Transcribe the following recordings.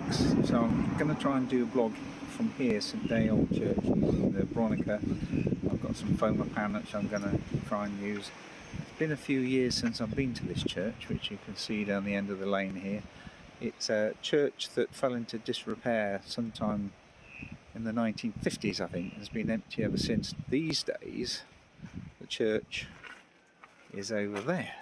weeks, so I'm going to try and do a blog from here, St Day Old Church, using the Bronica. I've got some Fomapan which I'm going to try and use. It's been a few years since I've been to this church, which you can see down the end of the lane here. It's a church that fell into disrepair sometime in the 1950s, I think. It's been empty ever since. These days, the church is over there,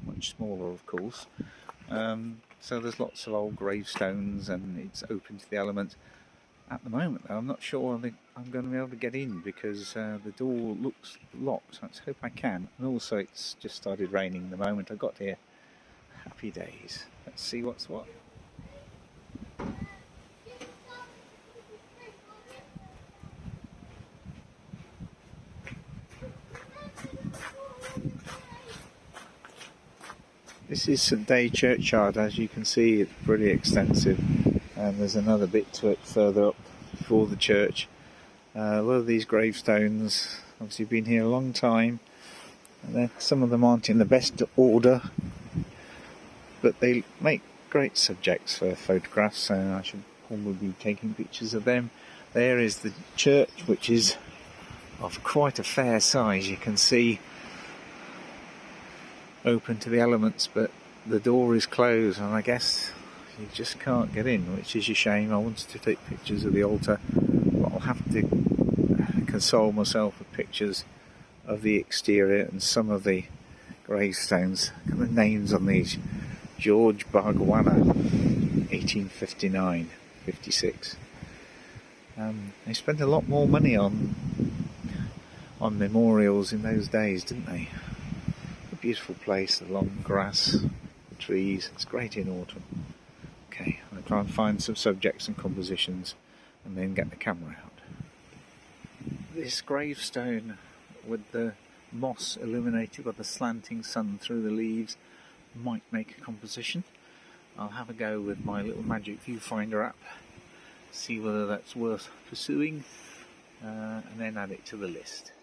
much smaller of course. So there's lots of old gravestones and it's open to the elements. At the moment though, I'm not sure I'm going to be able to get in because the door looks locked. Let's hope I can. And also it's just started raining the moment I got here. Happy days. Let's see what's what. This is St Day Churchyard. As you can see, it's pretty extensive, and there's another bit to it further up before the church. A lot of these gravestones obviously been here a long time, and some of them aren't in the best order, but they make great subjects for photographs, so I should probably be taking pictures of them. There is the church, which is of quite a fair size. You can see open to the elements, but the door is closed and I guess you just can't get in, which is a shame. I wanted to take pictures of the altar, but I'll have to console myself with pictures of the exterior and some of the gravestones. Look at the names on these: George Bargwanna, 1859-56. They spent a lot more money on memorials in those days, didn't they? Beautiful place, the long grass, the trees. It's great in autumn. Okay, I'm going to try and find some subjects and compositions and then get the camera out. This gravestone with the moss illuminated by the slanting sun through the leaves might make a composition. I'll have a go with my little magic viewfinder app, see whether that's worth pursuing, and then add it to the list.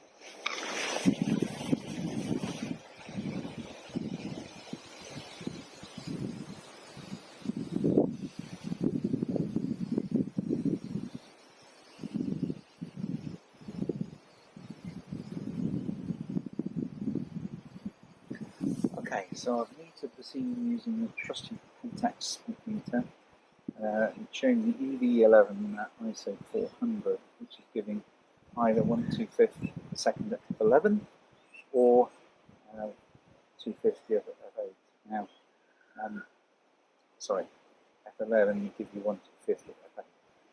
Okay, so I've metered the scene using the trusty context meter. It's showing the EV11 at ISO 400, which is giving either 1/2/5 a second at f11 or 2/50 of 8. Now, sorry, f11 will give you 1/2/5 of f8,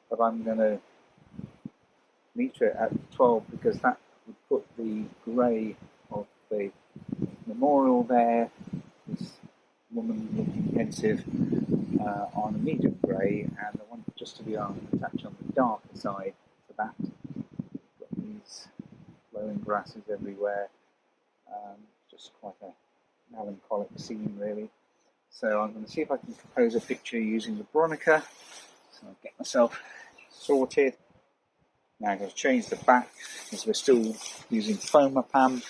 but I'm going to meter it at 12 because that would put the grey of the memorial there, this woman looking pensive, on a medium grey, and the one just to the arm attached on the darker side to that. You've got these flowing grasses everywhere, just quite a melancholic scene really. So I'm going to see if I can compose a picture using the Bronica. So I'll get myself sorted. Now I'm going to change the back because we're still using Fomapan,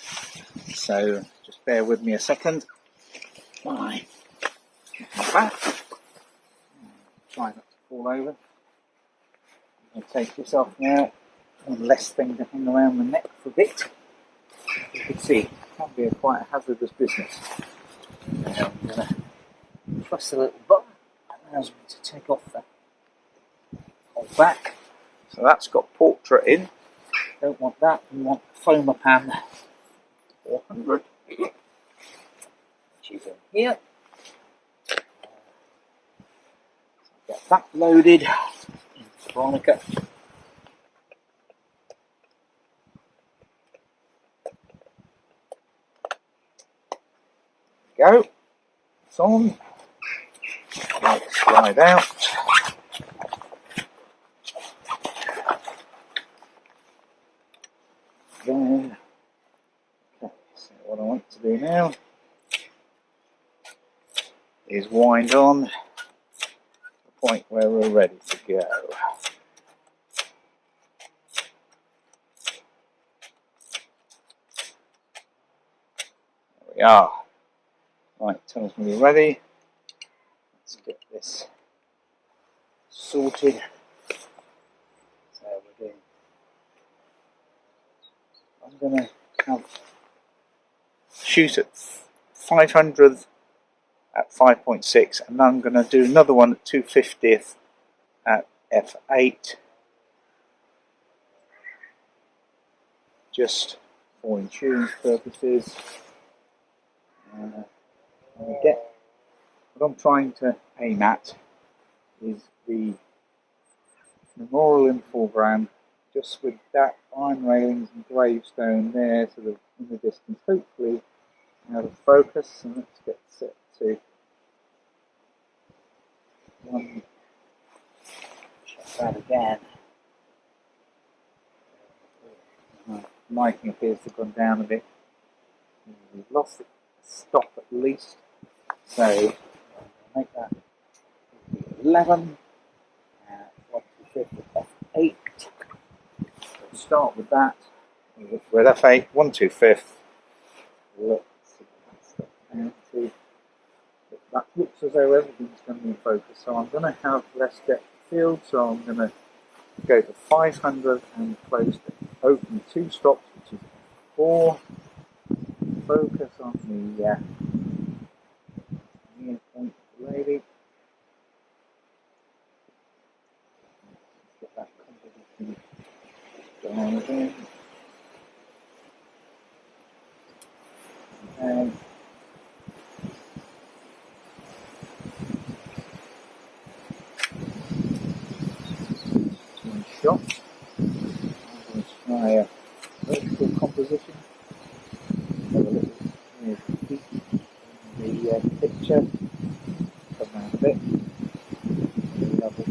so just bear with me a second. Right, back. Try not to fall over. I'm going to take this off now. One less thing to hang around the neck for a bit. You can see it can be quite a hazardous business. Now I'm going to press the little button that allows me to take off the whole back. So that's got portrait in. Don't want that. We want Fomapan 400, which is in here. Get that loaded into Bronica. Go. It's on. Let's slide out. There. Okay, so what I want to do now is wind on the point where we're ready to go. There we are. Right, tells me we're ready. Let's get this sorted. So we're doing. I'm going to have shoot at 500th at 5.6, and then I'm going to do another one at 250th at f8, just for insurance purposes. What I'm trying to aim at is the memorial in the foreground, just with that iron railings and gravestone there sort of in the distance. Hopefully out of focus, and let's get set to one. Check that again. Lighting appears to have gone down a bit. We've lost the stop at least, so I'll make that 11. 1/2 F8. We'll start with that. With F8, 1/2. Let's see what that's down to. That looks as though everything's going to be in focus, so I'm going to have less depth of field, so I'm going to go to 500 and close it. Open 2 stops, which is 4. Focus on the near point of the lady. Get that composition down again. And one shot. I'm going to try a vertical composition. Have a little near the feet in the picture. Come round a bit. Level.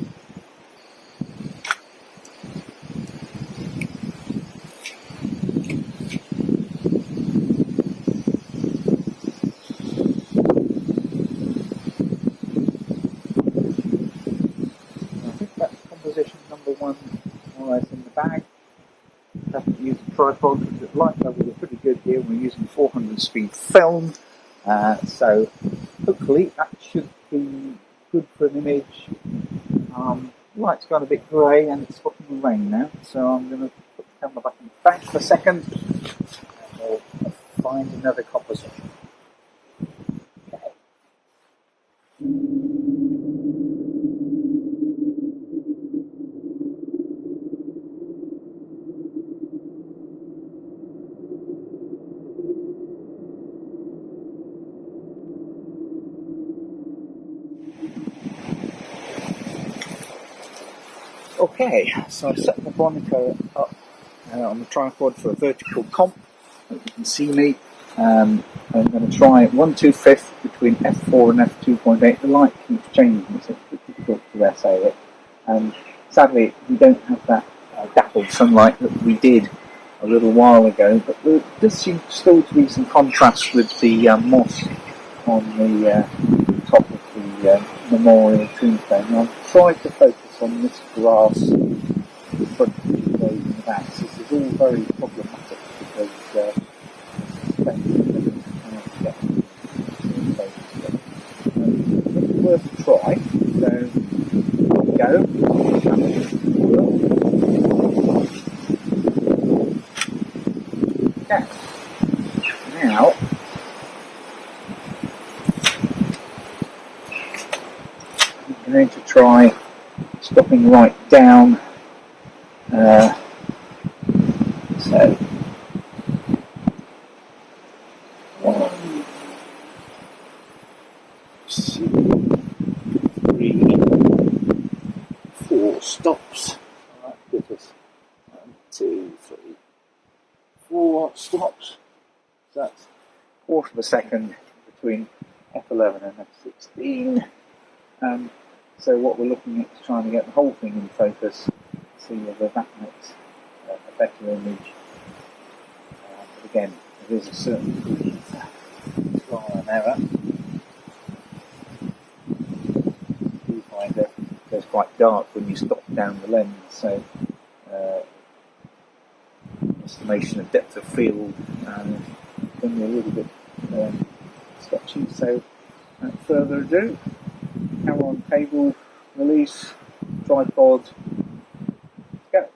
I think that's composition number 1 more or less in the bag. Haven't used a tripod because the light levels are pretty good here. We're using 400 speed film, so hopefully that should be good for an image. Light's gone a bit grey and it's stopping the rain now, so I'm going to put the camera back in the bank for a second and we'll find another composition. Okay, so I've set the Bronica up on the tripod for a vertical comp. As you can see me, I'm going to try 1/2 between f4 and f2.8. The light keeps changing, so it's difficult to essay it. Sadly, we don't have that dappled sunlight that we did a little while ago, but there does seem still to be some contrast with the moss on the top of the memorial tombstone. I'll try to focus on this grass in front of the road in the back. This is all very problematic because it's worth a try. So here we go. Okay. Now I'm going to try stopping right down. So 1, 2, 3, 4 stops. That gives us 1, 2, 3, 4 stops. So that's 1/4 second between F11 and F16. So what we're looking at is trying to get the whole thing in focus, see whether that makes a better image. But again, there is a certain degree of trial and error. You find that it goes quite dark when you stop down the lens, so estimation of depth of field can be a little bit sketchy. So without further ado, camera on table, release, tripod. Go.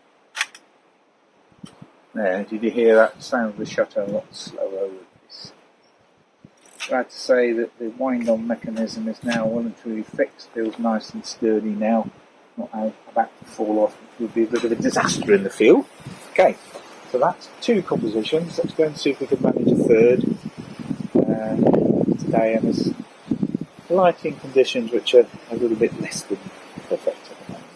There, did you hear that sound of the shutter? A lot slower with this. Glad to say that the wind-on mechanism is now well and truly fixed. Feels nice and sturdy now. Not about to fall off, which would be a bit of a disaster in the field. Okay, so that's 2 compositions. Let's go and see if we can manage a third today. And there's lighting conditions which are a little bit less than perfect at the moment.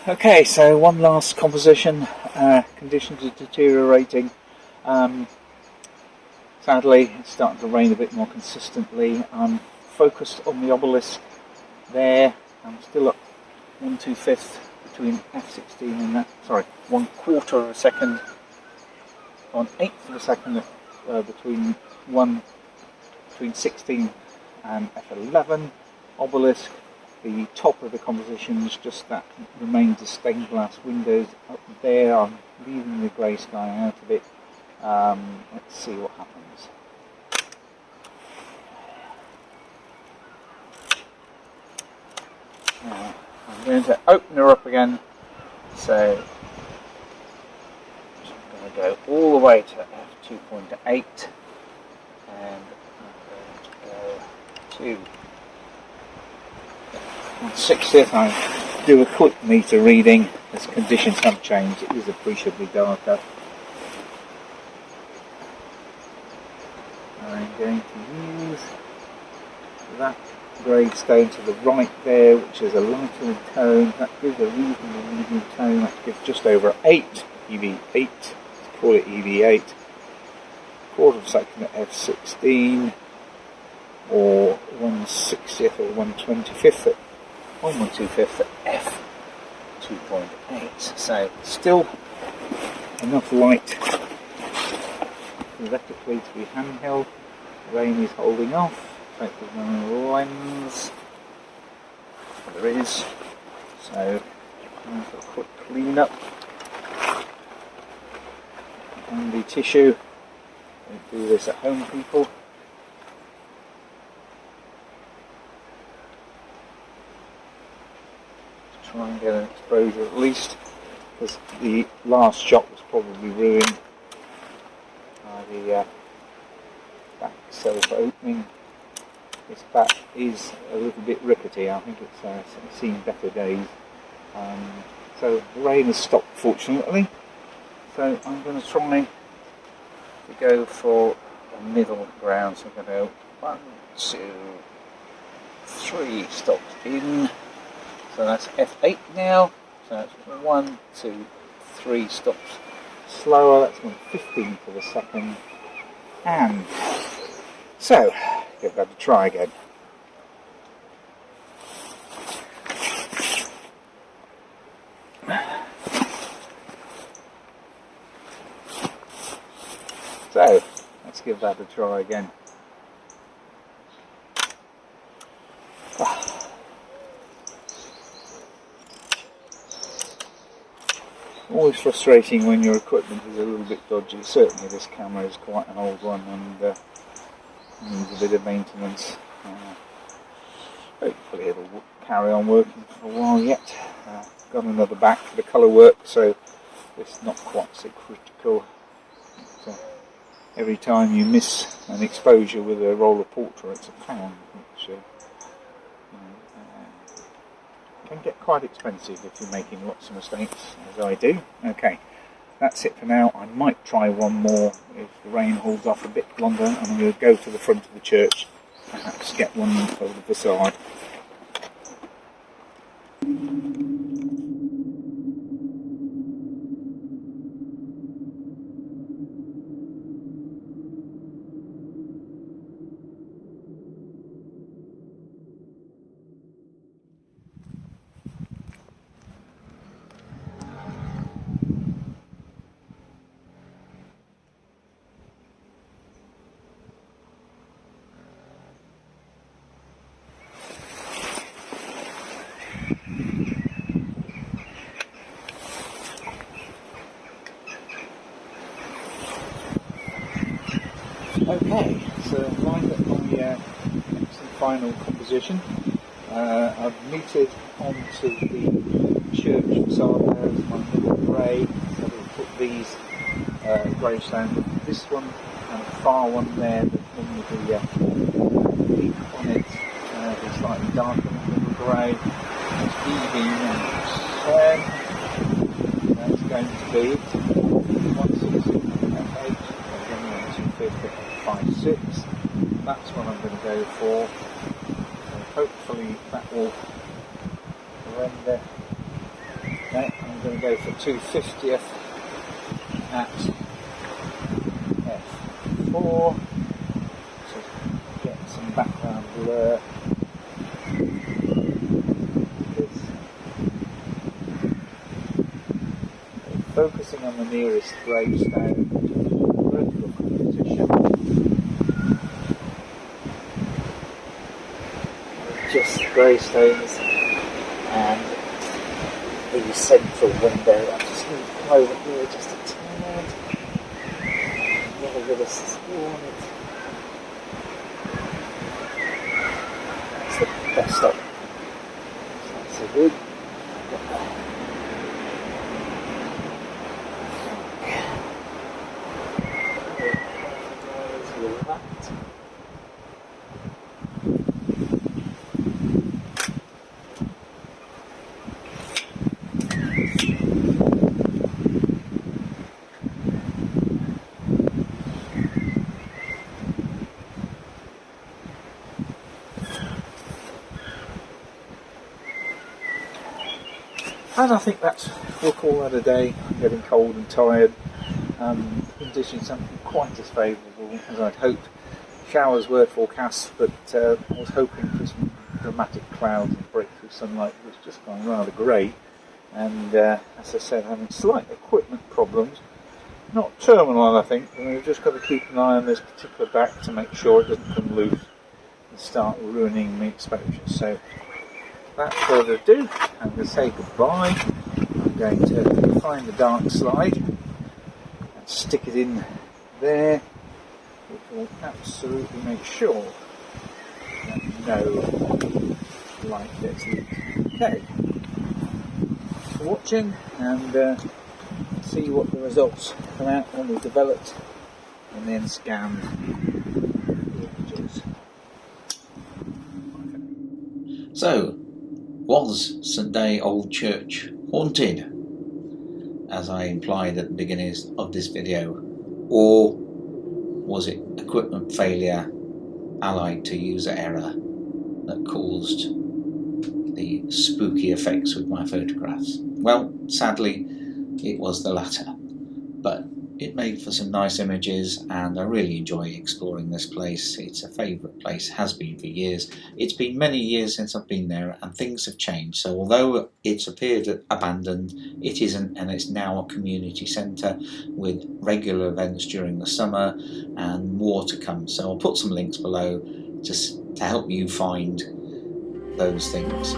Okay, so one last composition. Conditions are deteriorating. Sadly, it's starting to rain a bit more consistently. I'm focused on the obelisk there. I'm still at 1/2 between f16 and that. Sorry, 1/4 of a second, 1/8 of a second between 16 and f11. Obelisk. The top of the composition is just that remains of stained glass windows up there. I'm leaving the grey sky out of it. Let's see what happens. Now, I'm going to open her up again. So I'm going to go all the way to f2.8 and I'm going to go to 1/60th. I do a quick meter reading as conditions have changed. It is appreciably darker. I'm going to use that grey stone to the right there, which is a lighter tone. That gives a reasonable medium tone. That gives just over 8 EV8. Let's call it EV8. 1/4 of a second at f16, or 1/60th or 1/25th at 1/25th at f2.8. So still enough light theoretically to be handheld. The rain is holding off. There's no lens. There is. So time for a quick clean up. Handy tissue. Don't do this at home, people. Try and get an exposure at least, because the last shot was probably ruined by the back self-opening. This back is a little bit rickety. I think it's seen better days. So the rain has stopped, fortunately. So I'm going to try to go for a middle ground. So I'm going to go 1, 2, 3 stops in. So that's f8 now. So that's 1, 2, 3 stops slower. That's 1/15th of a second. And so give that a try again. So let's give that a try again. Always frustrating when your equipment is a little bit dodgy. Certainly this camera is quite an old one and needs a bit of maintenance. Hopefully it'll carry on working for a while yet. Got another back for the colour work, so it's not quite so critical. But, every time you miss an exposure with a roller portrait, it's a pound, which can get quite expensive if you're making lots of mistakes, as I do. Okay, that's it for now. I might try one more if the rain holds off a bit longer, and I'm going to go to the front of the church, perhaps get one over the facade. final composition. I've metered onto the church facade there as my little grey, so we'll put these gravestones. This one and a far one there, that normally the peak on it is slightly darker than the grey. It's EV number 10. That's going to be 160 F8, again 250 F56. That's what I'm going to go for. So hopefully that will render. Okay, I'm going to go for 250th at F4 to get some background blur. Focusing on the nearest gravestone, vertical composition, just gravestones and the central window. I'm just going to come over here just a tad, never with a score on it. That's the best of it. That's so good. And I think we'll call that a day. I'm getting cold and tired. Conditions aren't quite as favourable as I'd hoped. Showers were forecast, but I was hoping for some dramatic clouds and breakthrough sunlight. It was just gone rather grey. And as I said, having slight equipment problems. Not terminal, I think. And we've just got to keep an eye on this particular back to make sure it doesn't come loose and start ruining the exposure. So, without further ado, I'm going to say goodbye. I'm going to find the dark slide and stick it in there, which will absolutely make sure that no light gets leaked. Okay, thanks for watching, and see what the results come out when we've developed and then scanned the images. So, was St Day Old Church haunted, as I implied at the beginning of this video, or was it equipment failure allied to user error that caused the spooky effects with my photographs? Well, sadly it was the latter, but it made for some nice images, and I really enjoy exploring this place. It's a favourite place, has been for years. It's been many years since I've been there, and things have changed. So although it's appeared abandoned, it isn't, and it's now a community centre with regular events during the summer and more to come. So I'll put some links below just to help you find those things.